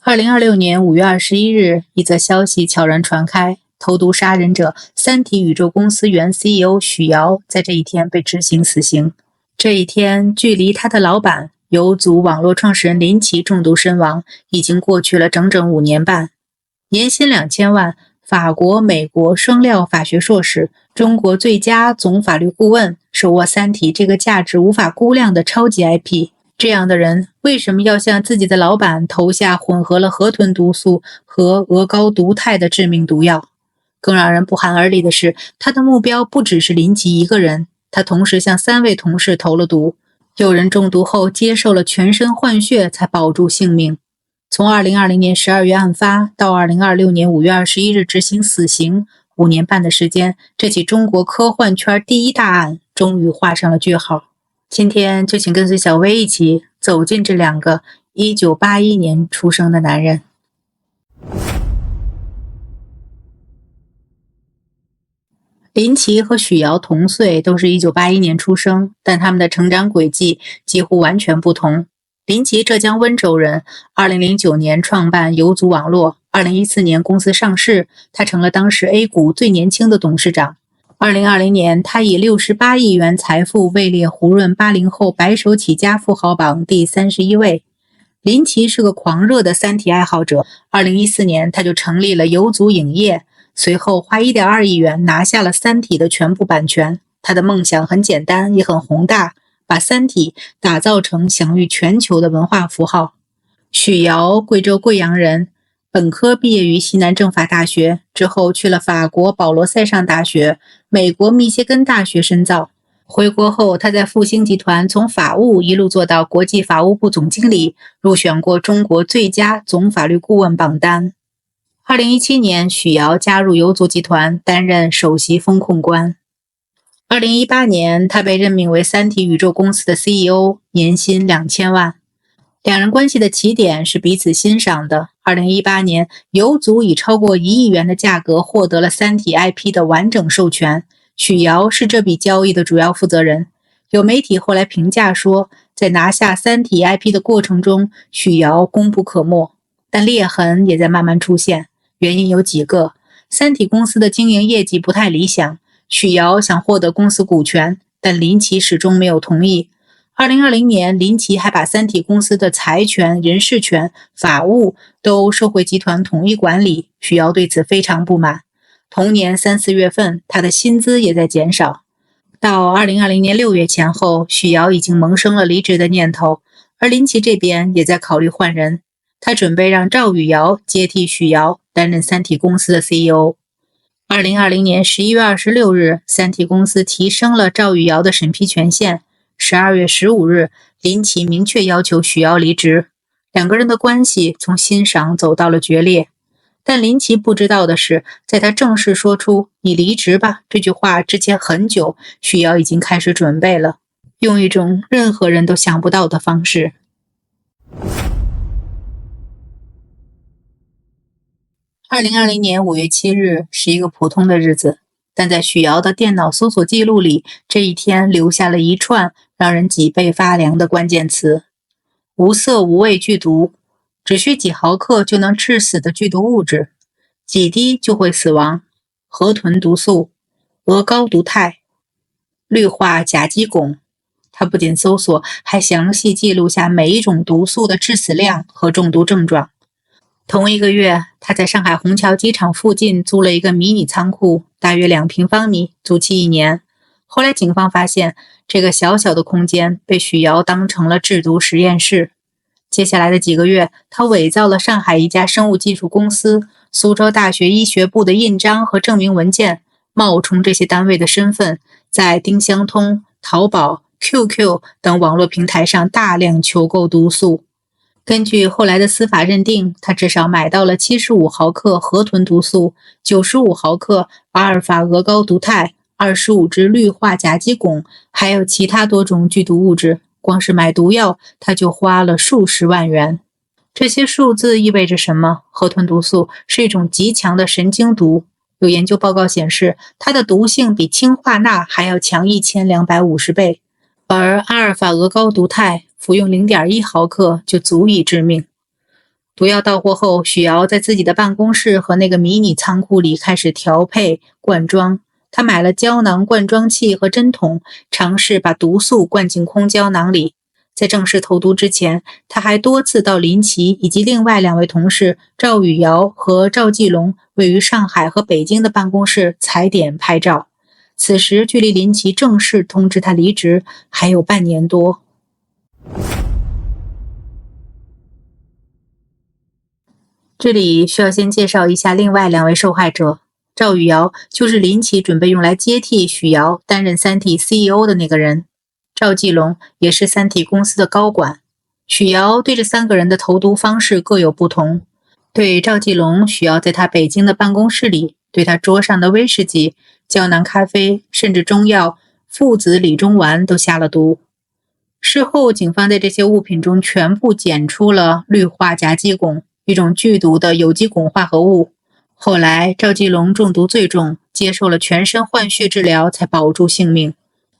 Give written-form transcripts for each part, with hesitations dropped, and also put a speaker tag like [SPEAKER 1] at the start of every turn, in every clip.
[SPEAKER 1] 2026年5月21日，一则消息悄然传开，投毒杀人者三体宇宙公司原 CEO 许瑶在这一天被执行死刑。这一天，距离他的老板游族网络创始人林奇中毒身亡已经过去了整整5年半。年薪2000万，法国、美国双料法学硕士，中国最佳总法律顾问，手握三体这个价值无法估量的超级 IP。这样的人为什么要向自己的老板投下混合了河豚毒素和鹅膏毒肽的致命毒药？更让人不寒而栗的是，他的目标不只是林奇一个人，他同时向3位同事投了毒，有人中毒后接受了全身换血才保住性命。从2020年12月案发到2026年5月21日执行死刑，5年半的时间，这起中国科幻圈第一大案终于画上了句号。今天就请跟随小薇一起走进这2个1981年出生的男人。林奇和许瑶同岁，都是1981年出生，但他们的成长轨迹几乎完全不同。林奇浙江温州人，2009年创办游族网络，2014年公司上市，他成了当时 A 股最年轻的董事长。2020年，他以68亿元财富位列胡润80后白手起家富豪榜第31位。林奇是个狂热的三体爱好者，2014年他就成立了游族影业，随后花1.2亿元拿下了三体的全部版权。他的梦想很简单，也很宏大，把三体打造成享誉全球的文化符号。许瑶，贵州贵阳人，本科毕业于西南政法大学，之后去了法国保罗塞尚大学、美国密歇根大学深造。回国后，他在复星集团从法务一路做到国际法务部总经理，入选过中国最佳总法律顾问榜单。2017年，许瑶加入游族集团，担任首席风控官。2018年，他被任命为三体宇宙公司的 CEO， 年薪2000万。两人关系的起点是彼此欣赏的。2018年，游族以超过1亿元的价格获得了三体 IP 的完整授权，许瑶是这笔交易的主要负责人。有媒体后来评价说，在拿下三体 IP 的过程中，许瑶功不可没，但裂痕也在慢慢出现。原因有几个：三体公司的经营业绩不太理想，许瑶想获得公司股权，但林奇始终没有同意。2020年，林奇还把三体公司的财权、人事权、法务都收回集团统一管理，许瑶对此非常不满。同年3、4月份，他的薪资也在减少。到2020年6月前后，许瑶已经萌生了离职的念头，而林奇这边也在考虑换人，他准备让赵宇瑶接替许瑶担任三体公司的 CEO。2020年11月26日，三体公司提升了赵宇瑶的审批权限。12月15日，林奇明确要求许瑶离职，两个人的关系从欣赏走到了决裂。但林奇不知道的是，在他正式说出“你离职吧”这句话之前很久，许瑶已经开始准备了，用一种任何人都想不到的方式。2020年5月7日是一个普通的日子，但在许瑶的电脑搜索记录里，这一天留下了一串让人脊背发凉的关键词：无色无味剧毒，只需几毫克就能致死的剧毒物质，几滴就会死亡，河豚毒素、鹅膏毒肽、氯化甲基汞。他不仅搜索，还详细记录下每一种毒素的致死量和中毒症状。同一个月，他在上海虹桥机场附近租了一个迷你仓库，大约2平方米，租期1年。后来警方发现，这个小小的空间被许瑶当成了制毒实验室。接下来的几个月，他伪造了上海一家生物技术公司、苏州大学医学部的印章和证明文件，冒充这些单位的身份，在丁香通、淘宝、QQ 等网络平台上大量求购毒素。根据后来的司法认定，他至少买到了75毫克河豚毒素、95毫克阿尔法鹅膏毒肽、25支氯化甲基汞，还有其他多种剧毒物质。光是买毒药，他就花了数十万元。这些数字意味着什么？河豚毒素是一种极强的神经毒，有研究报告显示，它的毒性比氰化钠还要强1250倍，而阿尔法鹅膏毒肽服用0.1毫克就足以致命。毒药到货后，许瑶在自己的办公室和那个迷你仓库里开始调配灌装。他买了胶囊灌装器和针筒，尝试把毒素灌进空胶囊里。在正式投毒之前，他还多次到林奇以及另外2位同事赵宇瑶和赵继龙位于上海和北京的办公室踩点拍照。此时距离林奇正式通知他离职还有半年多。这里需要先介绍一下另外2位受害者。赵宇瑶就是林奇准备用来接替许瑶担任三体 CEO 的那个人，赵继龙也是三体公司的高管。许瑶对这3个人的投毒方式各有不同。对赵继龙，许瑶在他北京的办公室里对他桌上的威士忌、胶囊咖啡甚至中药附子理中丸都下了毒。事后警方在这些物品中全部检出了氯化甲基汞，一种剧毒的有机汞化合物。后来赵继龙中毒最重，接受了全身换血治疗才保住性命。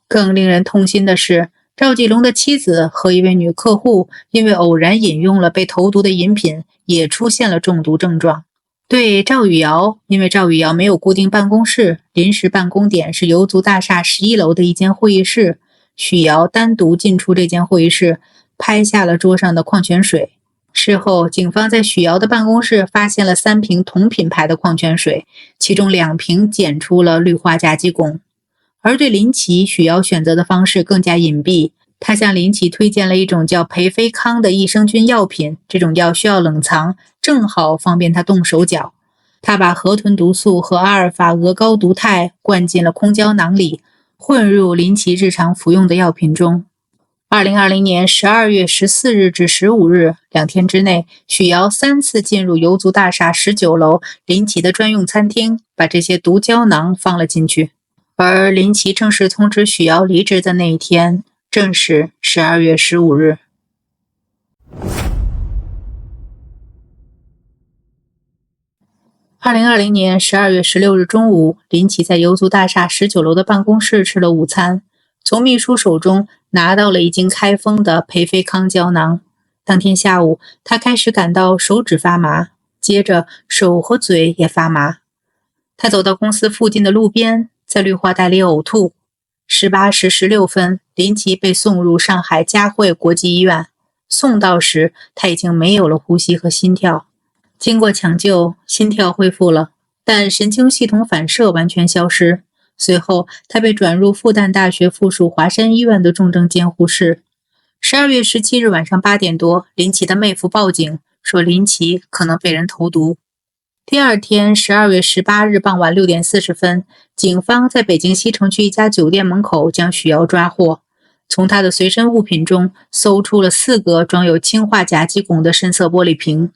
[SPEAKER 1] 更令人痛心的是，赵继龙的妻子和一位女客户因为偶然饮用了被投毒的饮品，也出现了中毒症状。对赵宇瑶，因为赵宇瑶没有固定办公室，临时办公点是游族大厦11楼的一间会议室，许瑶单独进出这间会议室，拍下了桌上的矿泉水。事后，警方在许瑶的办公室发现了3瓶同品牌的矿泉水，其中2瓶检出了氯化甲基汞。而对林奇，许瑶选择的方式更加隐蔽，他向林奇推荐了一种叫培菲康的益生菌药品，这种药需要冷藏，正好方便他动手脚。他把河豚毒素和阿尔法鹅膏毒肽灌进了空胶囊里，混入林奇日常服用的药品中。2020年12月14日至15日2天之内，许瑶3次进入游族大厦19楼林奇的专用餐厅，把这些毒胶囊放了进去。而林奇正式通知许瑶离职的那一天，正是12月15日。2020年12月16日中午，林奇在游族大厦19楼的办公室吃了午餐，从秘书手中拿到了已经开封的培菲康胶囊。当天下午，他开始感到手指发麻，接着手和嘴也发麻。他走到公司附近的路边，在绿化带里呕吐。18时16分，林奇被送入上海嘉汇国际医院。送到时，他已经没有了呼吸和心跳。经过抢救，心跳恢复了，但神经系统反射完全消失。随后，他被转入复旦大学附属华山医院的重症监护室。12月17日晚上8点多，林奇的妹夫报警说林奇可能被人投毒。第二天12月18日傍晚6点40分，警方在北京西城区一家酒店门口将许瑶抓获，从他的随身物品中搜出了4个装有氢化甲基汞的深色玻璃瓶。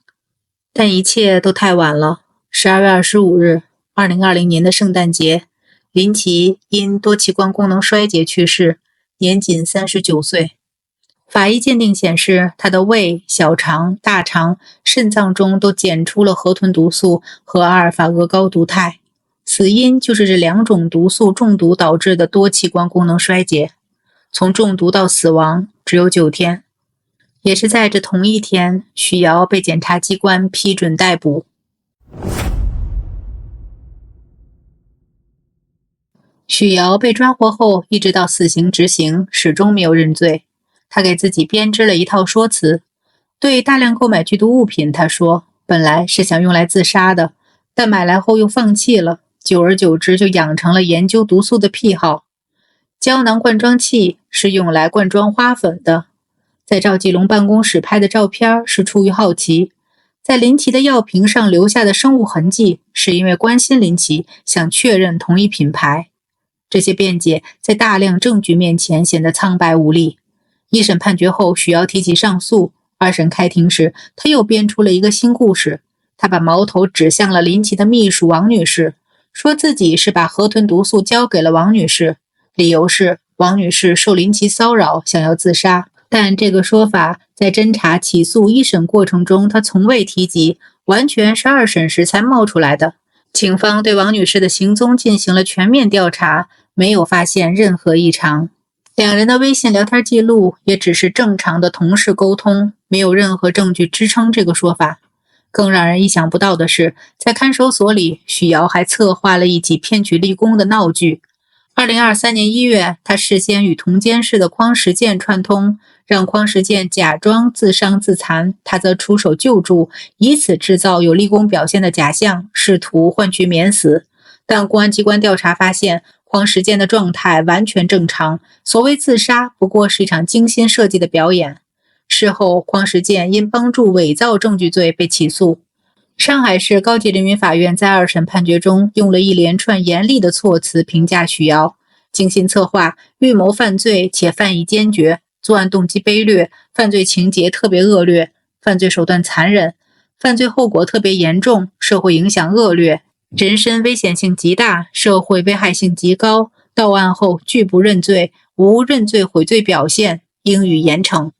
[SPEAKER 1] 但一切都太晚了。12月25日，2020年的圣诞节，林奇因多器官功能衰竭去世，年仅39岁。法医鉴定显示，他的胃、小肠、大肠、肾脏中都检出了河豚毒素和阿尔法鹅膏毒肽，死因就是这2种毒素中毒导致的多器官功能衰竭。从中毒到死亡只有9天。也是在这同一天，许瑶被检察机关批准逮捕。许瑶被抓获后，一直到死刑执行，始终没有认罪。他给自己编织了一套说辞。对大量购买剧毒物品，他说，本来是想用来自杀的，但买来后又放弃了，久而久之就养成了研究毒素的癖好。胶囊灌装器是用来灌装花粉的。在赵继龙办公室拍的照片是出于好奇，在林奇的药瓶上留下的生物痕迹是因为关心林奇，想确认同一品牌。这些辩解在大量证据面前显得苍白无力。一审判决后，许瑶提起上诉。2审开庭时，他又编出了一个新故事。他把矛头指向了林奇的秘书王女士，说自己是把河豚毒素交给了王女士，理由是王女士受林奇骚扰，想要自杀。但这个说法在侦查起诉1审过程中他从未提及，完全是2审时才冒出来的。警方对王女士的行踪进行了全面调查，没有发现任何异常。2人的微信聊天记录也只是正常的同事沟通，没有任何证据支撑这个说法。更让人意想不到的是，在看守所里，许瑶还策划了一起骗取立功的闹剧。2023年1月，他事先与同监室的匡时健串通，让匡时健假装自伤自残，他则出手救助，以此制造有立功表现的假象，试图换取免死。但公安机关调查发现，匡时健的状态完全正常，所谓自杀不过是一场精心设计的表演。事后，匡时健因帮助伪造证据罪被起诉。上海市高级人民法院在2审判决中用了一连串严厉的措辞评价许瑶：精心策划、预谋犯罪且犯意坚决，作案动机卑劣，犯罪情节特别恶劣，犯罪手段残忍，犯罪后果特别严重，社会影响恶劣，人身危险性极大，社会危害性极高，到案后拒不认罪，无认罪悔罪表现，应予严惩。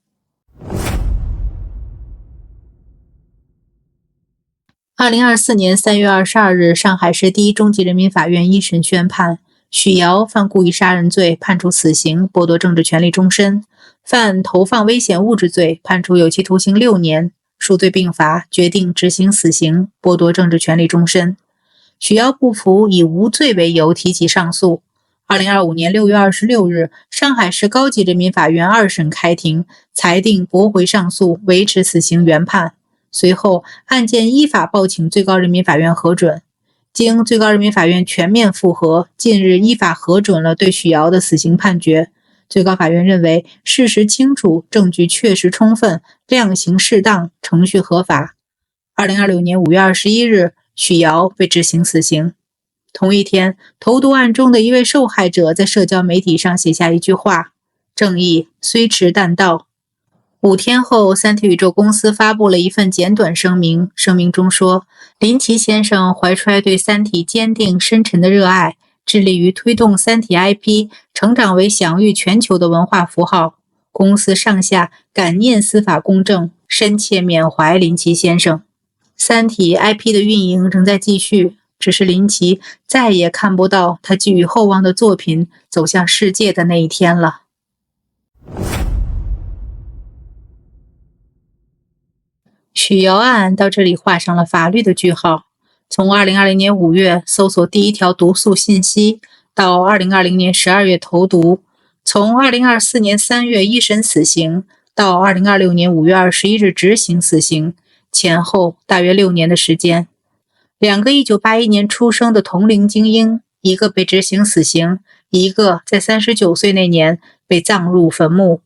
[SPEAKER 1] 2024年3月22日，上海市第一中级人民法院一审宣判，许瑶犯故意杀人罪，判处死刑，剥夺政治权利终身；犯投放危险物质罪，判处有期徒刑6年，数罪并罚，决定执行死刑，剥夺政治权利终身。许瑶不服，以无罪为由提起上诉。2025年6月26日，上海市高级人民法院2审开庭，裁定驳回上诉，维持死刑原判。随后，案件依法报请最高人民法院核准。经最高人民法院全面复核，近日依法核准了对许瑶的死刑判决。最高法院认为，事实清楚，证据确实充分，量刑适当，程序合法。2026年5月21日，许瑶被执行死刑。同一天，投毒案中的一位受害者在社交媒体上写下一句话：正义虽迟但到。5天后，三体宇宙公司发布了一份简短声明，声明中说，林奇先生怀揣对三体坚定深沉的热爱，致力于推动三体 IP 成长为享誉全球的文化符号。公司上下感念司法公正，深切缅怀林奇先生。三体 IP 的运营仍在继续，只是林奇再也看不到他寄予厚望的作品走向世界的那一天了。许瑶案到这里画上了法律的句号。从2020年5月搜索第一条毒素信息，到2020年12月投毒，从2024年3月一审死刑，到2026年5月21日执行死刑，前后大约6年的时间。2个1981年出生的同龄精英，一个被执行死刑，一个在39岁那年被葬入坟墓。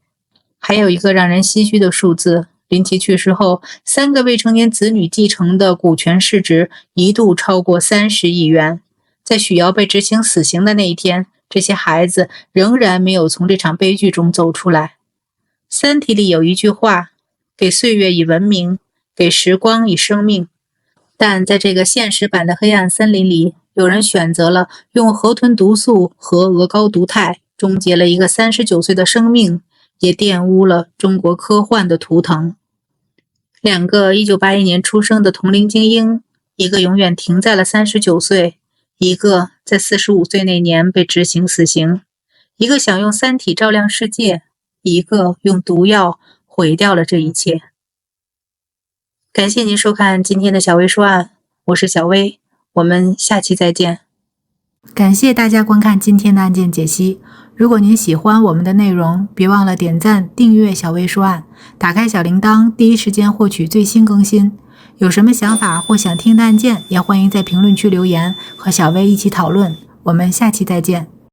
[SPEAKER 1] 还有一个让人唏嘘的数字，林奇去世后，3个未成年子女继承的股权市值一度超过30亿元。在许瑶被执行死刑的那一天，这些孩子仍然没有从这场悲剧中走出来。三体里有一句话，给岁月以文明，给时光以生命。但在这个现实版的黑暗森林里，有人选择了用河豚毒素和鹅膏毒肽终结了一个39岁的生命，也玷污了中国科幻的图腾。2个1981年出生的同龄精英，一个永远停在了39岁，一个在45岁那年被执行死刑，一个想用三体照亮世界，一个用毒药毁掉了这一切。感谢您收看今天的小薇说案，我是小薇，我们下期再见。
[SPEAKER 2] 感谢大家观看今天的案件解析。如果您喜欢我们的内容，别忘了点赞、订阅小薇说案，打开小铃铛，第一时间获取最新更新。有什么想法或想听的案件，也欢迎在评论区留言，和小薇一起讨论。我们下期再见。